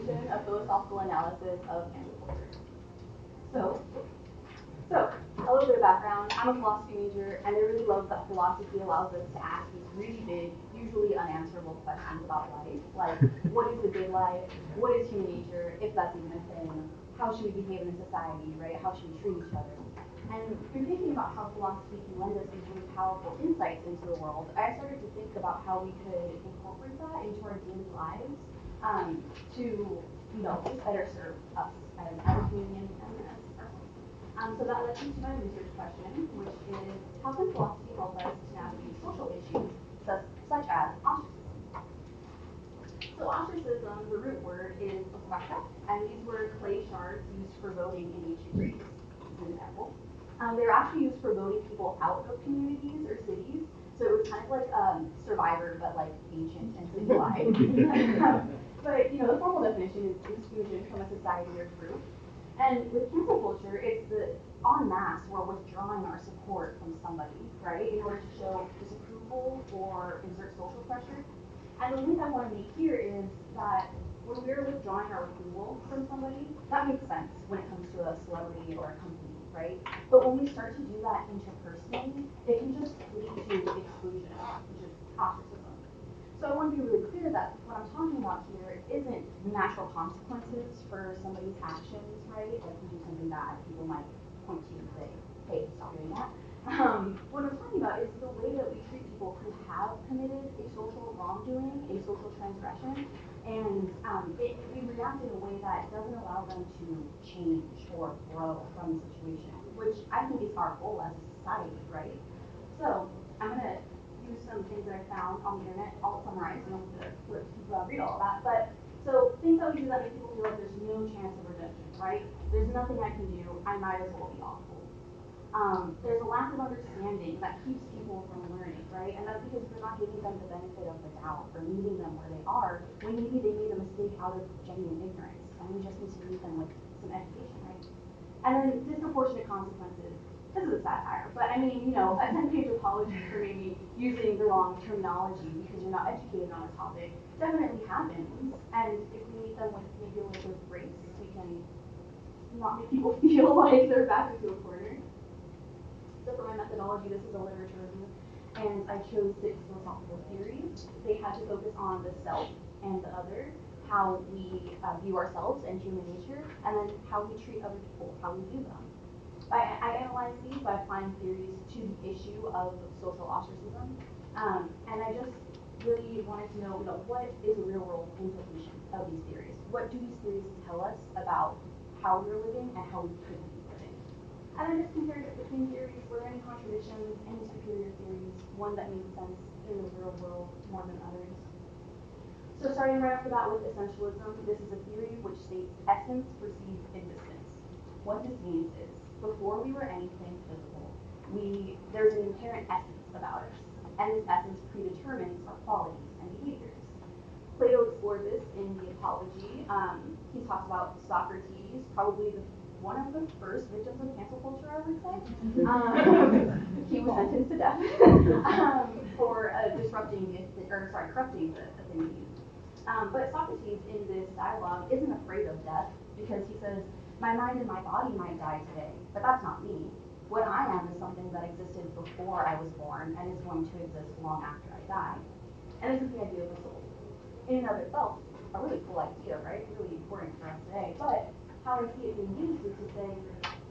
definition of philosophical analysis of cancel culture. So, a little bit of background. I'm a philosophy major, and I really love that philosophy allows us to ask these really big, usually unanswerable questions about life, like what is the good life? What is human nature, if that's even a thing? How should we behave in a society, right? How should we treat each other? And in thinking about how philosophy can lend us these really powerful insights into the world, I started to think about how we could incorporate that into our daily lives to, just better serve us as a community and as ourselves. So that led me to my research question, which is how can philosophy help us to navigate social issues such as ostracism? So ostracism, the root word is ostraca, and these were clay shards used for voting in ancient Greece, as an example. They were actually used for voting people out of communities or cities, so it was kind of like Survivor, but like ancient and citywide. But the formal definition is exclusion from a society or group. And with cancel culture, it's the en masse we're withdrawing our support from somebody, right, in order to show disapproval or exert social pressure. And the link I want to make here is that when we're withdrawing our approval from somebody, that makes sense when it comes to a celebrity or a company, right? But when we start to do that interpersonally, it can just lead to exclusion, which is ostracism. So I want to be really clear that what I'm talking about here isn't natural consequences for somebody's actions, right? Like you do something bad, people might point to you and say, hey, stop doing that. What I'm talking about is the way that we treat people who have committed a social wrongdoing, a social transgression, and we react in a way that doesn't allow them to change or grow from the situation, which I think is our goal as a society, right? So I'm going to use some things that I found on the internet. I'll summarize, you don't have to read all of that. But so things that we do that make people feel like there's no chance of redemption, right? There's nothing I can do. I might as well be awful. There's a lack of understanding that keeps people from learning, right? And that's because we're not giving them the benefit of the doubt or meeting them where they are when maybe they made a mistake out of genuine ignorance, and we just need to meet them with some education, right? And then disproportionate consequences. This is a satire, but I mean, a 10-page apology for maybe using the wrong terminology because you're not educated on a topic definitely happens. And if we meet them with maybe a little bit of grace, we can not make people feel like they're backed into a corner. So for my methodology, this is a literature review, and I chose 6 philosophical theories. They had to focus on the self and the other, how we view ourselves and human nature, and then how we treat other people, how we view them. I analyzed these by applying theories to the issue of social ostracism, and I just really wanted to know, what is the real world implication of these theories? What do these theories tell us about how we're living and how we could be living? And I just compared it between theories. Were there any contradictions, any superior theories, one that made sense in the real world more than others? So starting right off the bat with essentialism, this is a theory which states essence precedes existence. What this means is, before we were anything physical, there's an inherent essence about us, and this essence predetermines our qualities and behaviors. Plato explored this in the Apology. He talks about Socrates, probably one of the first victims of cancel culture, I would say. He was sentenced to death for corrupting the Athenians. But Socrates, in this dialogue, isn't afraid of death because he says, my mind and my body might die today, but that's not me. What I am is something that existed before I was born and is going to exist long after I die. And this is the idea of the soul. In and of itself, a really cool idea, right? Really important for us today. But how I see it being used is to say,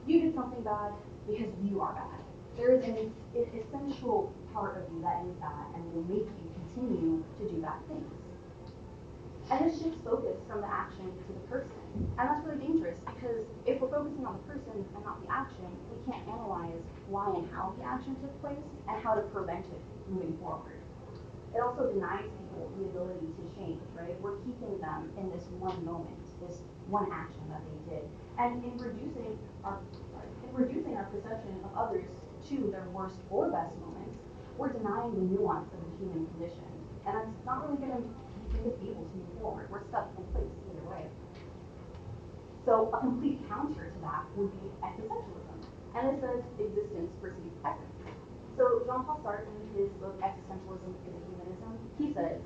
you did something bad because you are bad. There is an essential part of you that is bad and will make you continue to do bad things. And this shifts focus from the action to the person. And that's really dangerous because if we're focusing on the person and not the action, we can't analyze why and how the action took place and how to prevent it moving forward. It also denies people the ability to change, right? We're keeping them in this one moment, this one action that they did. And in reducing our perception of others to their worst or best moments, we're denying the nuance of the human condition. And that's not really going to make us able to move forward. We're stuck in place either way. So a complete counter to that would be existentialism. And this says existence precedes essence. So Jean-Paul Sartre, in his book Existentialism is Humanism, he says,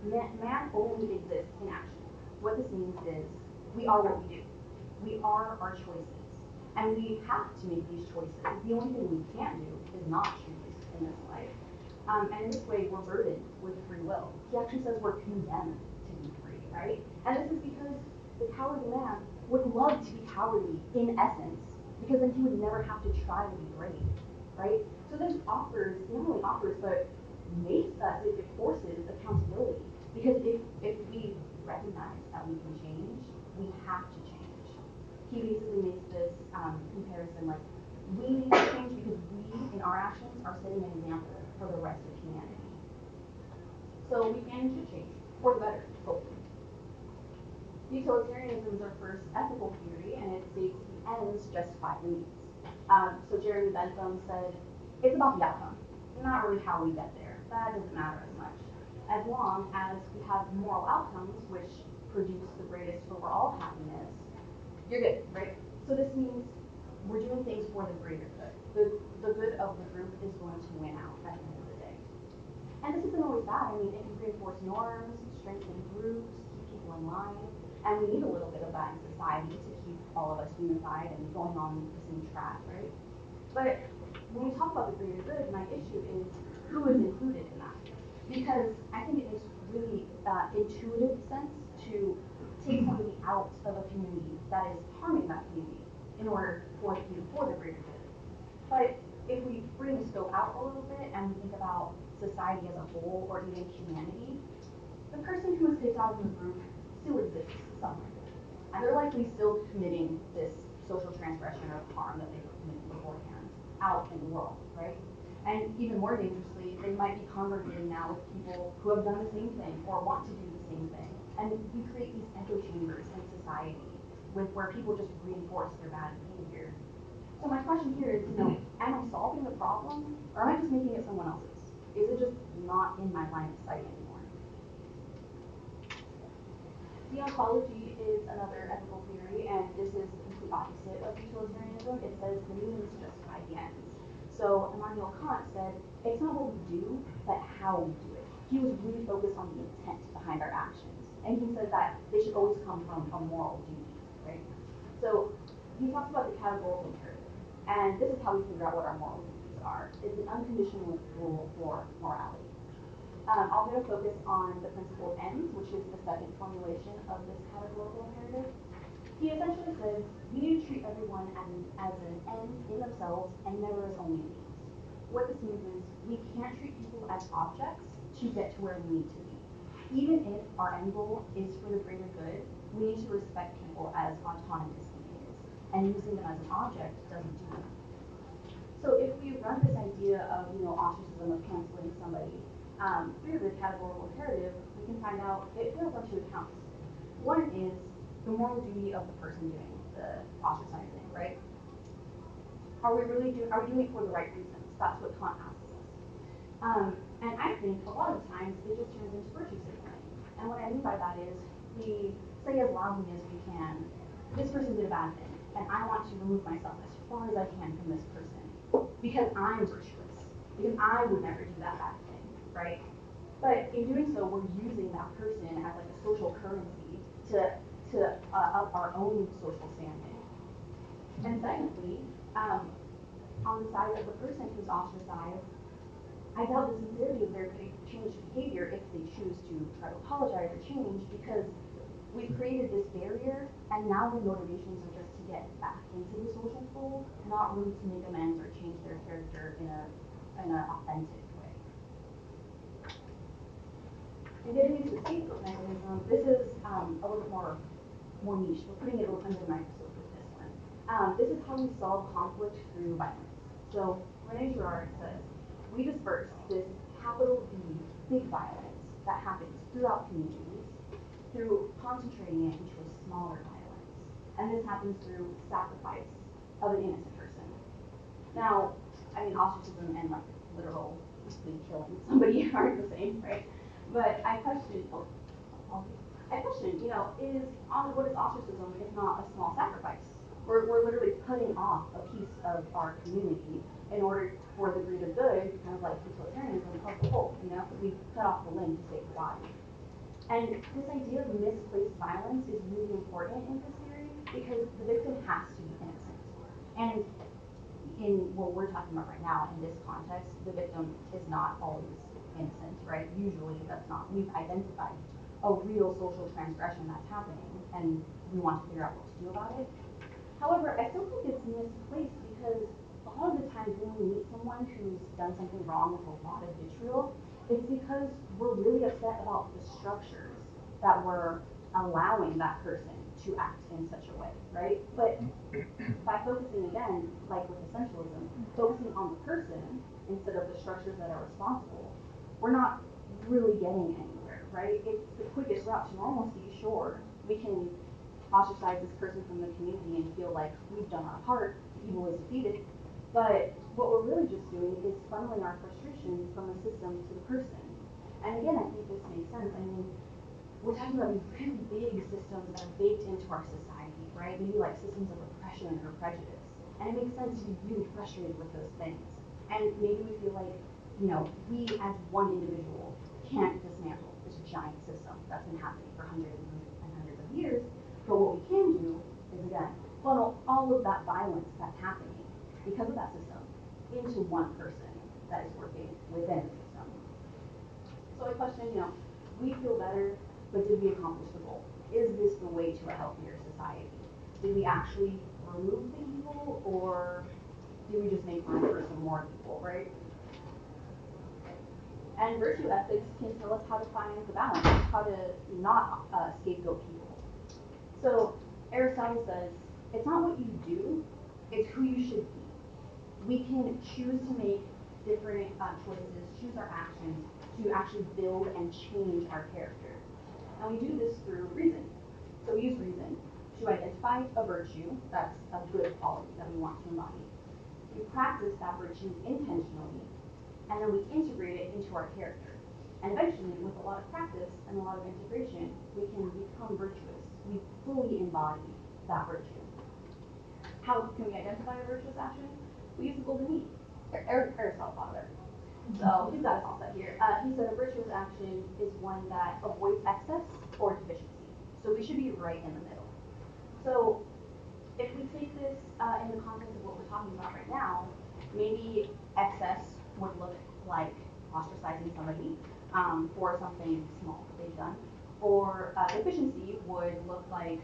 man only exists in action. what this means is we are what we do. We are our choices. And we have to make these choices. The only thing we can't do is not choose in this life. And in this way, we're burdened with free will. He actually says we're condemned to be free, right? And this is because the cowardly man would love to be cowardly in essence, because then he would never have to try to be brave, right? So this offers, not only offers, but makes us, it forces accountability. Because if we recognize that we can change, we have to change. He basically makes this comparison like, we need to change because we, in our actions, are setting an example for the rest of humanity. So we can and should change, for the better, hopefully. Utilitarianism is our first ethical theory, and it states the ends justify the means. So Jeremy Bentham said, it's about the outcome, not really how we get there. That doesn't matter as much. As long as we have moral outcomes, which produce the greatest overall happiness, you're good, right? So this means we're doing things for the greater good. The good of the group is going to win out at the end of the day. And this isn't always bad. I mean, it can reinforce norms, strengthen groups, keep people in line, and we need a little bit of that in society to keep all of us unified and going on the same track, right? But when we talk about the greater good, my issue is who is included in that. Because I think it makes really intuitive sense to take somebody out of a community that is harming that community in order for the greater good. But if we bring the scope out a little bit and we think about society as a whole, or even humanity, the person who was kicked out of the group still exists somewhere. And they're likely still committing this social transgression or harm that they were committing beforehand out in the world, right? And even more dangerously, they might be congregating now with people who have done the same thing or want to do the same thing. And we create these echo chambers in society with where people just reinforce their bad behavior. So my question here is, am I solving the problem, or am I just making it someone else's? Is it just not in my line of sight anymore? Deontology is another ethical theory, and this is the complete opposite of utilitarianism. It says the means justify the ends. So Immanuel Kant said, it's not what we do, but how we do it. He was really focused on the intent behind our actions. And he says that they should always come from a moral duty, right? So he talks about the categorical imperative. And this is how we figure out what our moral duties are. It's an unconditional rule for morality. I'm going to focus on the principle of ends, which is the second formulation of this categorical imperative. He essentially says we need to treat everyone as an end in themselves and never as only a means. What this means is we can't treat people as objects to get to where we need to be. Even if our end goal is for the greater good, we need to respect people as autonomous beings, and using them as an object doesn't do that. So if we run this idea of ostracism, of canceling somebody through the categorical imperative, we can find out it fails on two accounts. One is the moral duty of the person doing the ostracizing, right? Are we doing it for the right reasons? That's what Kant asks us. And I think a lot of times it just turns into virtue signaling. And what I mean by that is we say as loudly as we can, this person did a bad thing, and I want to remove myself as far as I can from this person because I'm virtuous, because I would never do that bad thing, right? But in doing so, we're using that person as like a social currency to up our own social standing. And secondly, on the side of the person who's ostracized, I doubt the sincerity of their changed behavior if they choose to try to apologize or change, because we've created this barrier, and now the motivations are just to get back into the social fold, not really to make amends or change their character in an authentic way. And getting into the scapegoat mechanism, this is a little bit more niche. We're putting it under the microscope with this one. This is how we solve conflict through violence. So René Girard says, we disperse this capital V big violence that happens throughout communities through concentrating it into a smaller violence. And this happens through sacrifice of an innocent person. Now, I mean, ostracism and like literal killing somebody aren't the same, right? But I question, what is ostracism if not a small sacrifice? We're literally cutting off a piece of our community in order for the greater good, kind of like utilitarianism of the whole, we cut off the limb to save the body. And this idea of misplaced violence is really important in this theory because the victim has to be innocent. And in what we're talking about right now, in this context, the victim is not always innocent, right? Usually that's not. We've identified a real social transgression that's happening, and we want to figure out what to do about it. However, I still think it's misplaced because a lot of the times when we meet someone who's done something wrong with a lot of vitriol, it's because we're really upset about the structures that were allowing that person to act in such a way, right? But by focusing again, like with essentialism, focusing on the person instead of the structures that are responsible, we're not really getting anywhere, right? It's the quickest route to normalcy, sure. We can ostracize this person from the community and feel like we've done our part, evil is defeated. But what we're really just doing is funneling our frustration from the system to the person. And again, I think this makes sense. I mean, we're talking about these really big systems that are baked into our society, right? Maybe like systems of oppression or prejudice. And it makes sense to be really frustrated with those things. And maybe we feel like, we as one individual can't dismantle this giant system that's been happening for hundreds and hundreds of years. But what we can do is, again, funnel all of that violence that's happening because of that system into one person that is working within the system. So I question, we feel better, but did we accomplish the goal? Is this the way to a healthier society? Did we actually remove the evil, or did we just make room for some more evil, right? And virtue ethics can tell us how to find the balance, how to not scapegoat people. So Aristotle says, it's not what you do, it's who you should be. We can choose to make different choices, choose our actions to actually build and change our character. And we do this through reason. So we use reason to identify a virtue that's a good quality that we want to embody. We practice that virtue intentionally, and then we integrate it into our character. And eventually, with a lot of practice and a lot of integration, we can become virtuous. We fully embody that virtue. How can we identify a virtuous action? We use the golden mean. Aristotle thought of it. So he's got us all set here. He said a virtuous action is one that avoids excess or deficiency. So we should be right in the middle. So if we take this in the context of what we're talking about right now, maybe excess would look like ostracizing somebody for something small that they've done. Or deficiency would look like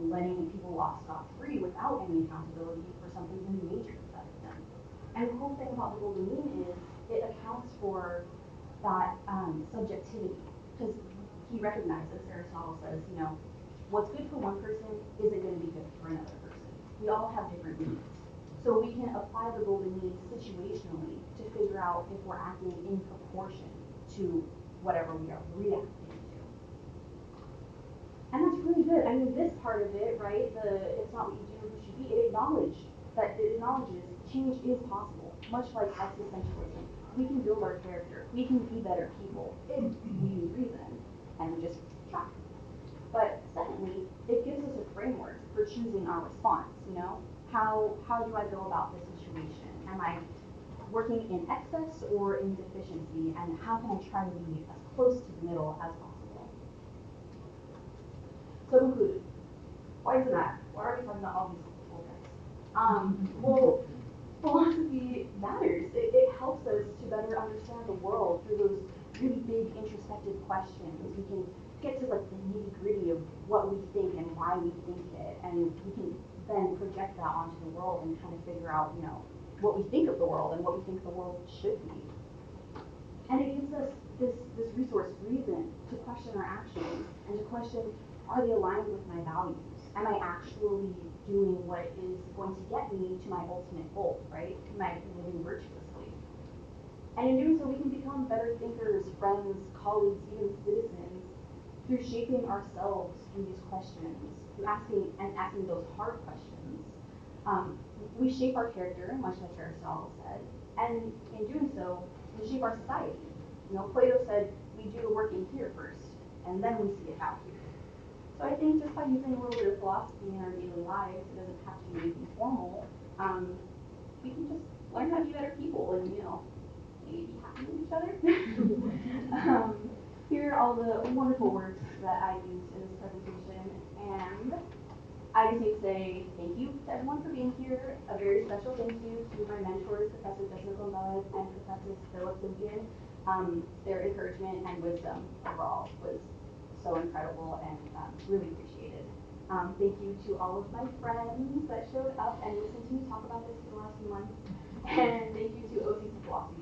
letting people off scot-free without any accountability for something really major that they've done. And the cool thing about the golden mean is it accounts for that subjectivity, because he recognizes, Aristotle says, what's good for one person isn't going to be good for another person. We all have different needs. So we can apply the golden mean situationally to figure out if we're acting in proportion to whatever we are reacting to. And that's really good. I mean, this part of it, right, it's not what you do, who should be, it acknowledges change is possible, much like existentialism. We can build our character. We can be better people if we use reason and we just try. But secondly, it gives us a framework for choosing our response, How do I go about this situation? Am I working in excess or in deficiency? And how can I try to be as close to the middle as possible? So conclude. Why does it matter? Why are we talking about all these cool things? Well, philosophy matters. It helps us to better understand the world through those really big introspective questions. We can get to like the nitty-gritty of what we think and why we think it, and we can then project that onto the world and kind of figure out, what we think of the world and what we think the world should be. And it gives us this resource, reason, to question our actions and to question, are they aligned with my values? Am I actually doing what is going to get me to my ultimate goal, right? Am I living virtuously? And in doing so, we can become better thinkers, friends, colleagues, even citizens, through shaping ourselves through these questions, through asking those hard questions. We shape our character, much like Aristotle said, and in doing so, we shape our society. Plato said we do the work in here first, and then we see it out here. So I think just by using a little bit of philosophy in our daily lives, it doesn't have to be anything formal, we can just learn how to be better people and, maybe be happy with each other. here are all the wonderful works that I used in this presentation, and I just need to say thank you to everyone for being here. A very special thank you to my mentors, Professor Jessica Gonzalez and Professor Philip Lincoln. Their encouragement and wisdom overall was so incredible and really appreciated. Thank you to all of my friends that showed up and listened to me talk about this for the last few months. And thank you to OCC Philosophy